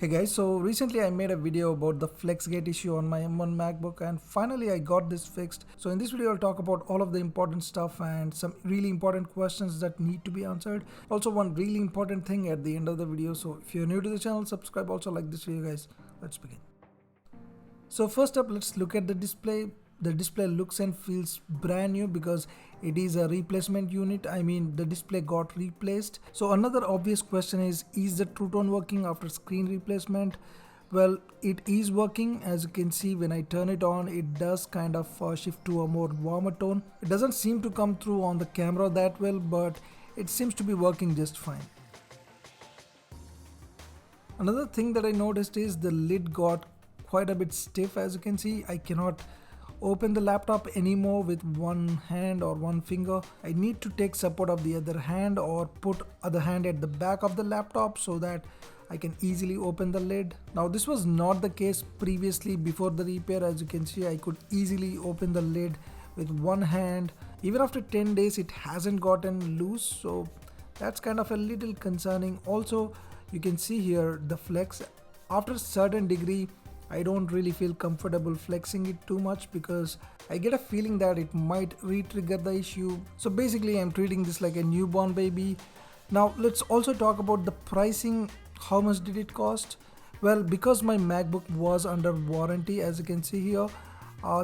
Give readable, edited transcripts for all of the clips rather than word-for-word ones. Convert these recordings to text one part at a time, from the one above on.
Hey guys, so recently I made a video about the flexgate issue on my M1 MacBook and finally I got this fixed. So in this video I'll talk about all of the important stuff and some really important questions that need to be answered. Also one really important thing at the end of the video. So if you're new to the channel, subscribe, also like this video guys. Let's begin. So first up, let's look at the display. The display looks and feels brand new because it is a replacement unit. I mean, the display got replaced. So another obvious question is the True Tone working after screen replacement? Well, it is working. As you can see, when I turn it on, it does kind of shift to a more warmer tone. It doesn't seem to come through on the camera that well, but it seems to be working just fine. Another thing that I noticed is the lid got quite a bit stiff. As you can see, I cannot open the laptop anymore with one hand or one finger. I need to take support of the other hand or put other hand at the back of the laptop so that I can easily open the lid. Now this was not the case previously before the repair. As you can see, I could easily open the lid with one hand. Even after 10 days it hasn't gotten loose, so that's kind of a little concerning. Also, you can see here the flex. After a certain degree, I don't really feel comfortable flexing it too much because I get a feeling that it might re-trigger the issue. So basically I'm treating this like a newborn baby. Now let's also talk about the pricing. How much did it cost? Well, because my MacBook was under warranty, as you can see here,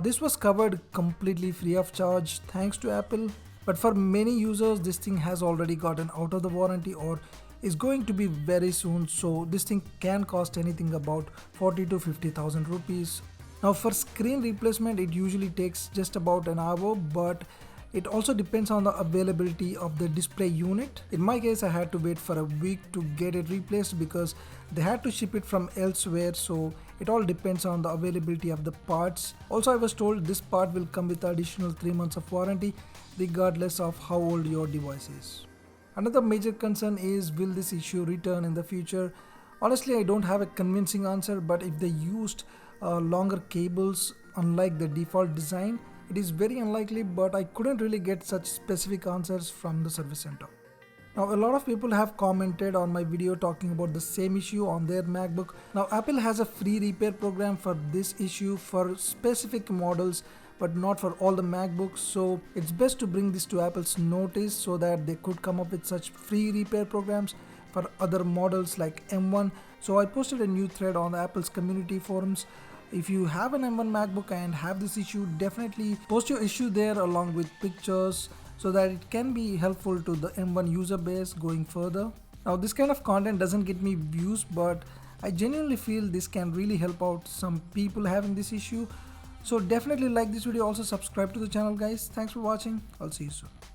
this was covered completely free of charge thanks to Apple. But for many users, this thing has already gotten out of the warranty or is going to be very soon, so this thing can cost anything about 40 to 50,000 rupees. Now for screen replacement it usually takes just about an hour, but it also depends on the availability of the display unit. In my case I had to wait for a week to get it replaced because they had to ship it from elsewhere, so it all depends on the availability of the parts. Also I was told this part will come with additional 3 months of warranty regardless of how old your device is. Another major concern is, will this issue return in the future? Honestly, I don't have a convincing answer, but if they used longer cables unlike the default design, it is very unlikely, but I couldn't really get such specific answers from the service center. Now a lot of people have commented on my video talking about the same issue on their MacBook. Now Apple has a free repair program for this issue for specific models but not for all the MacBooks, so it's best to bring this to Apple's notice so that they could come up with such free repair programs for other models like M1. So I posted a new thread on Apple's community forums. If you have an M1 MacBook and have this issue, definitely post your issue there along with pictures so that it can be helpful to the M1 user base going further. Now this kind of content doesn't get me views, but I genuinely feel this can really help out some people having this issue. So definitely like this video, also subscribe to the channel guys. Thanks for watching. I'll see you soon.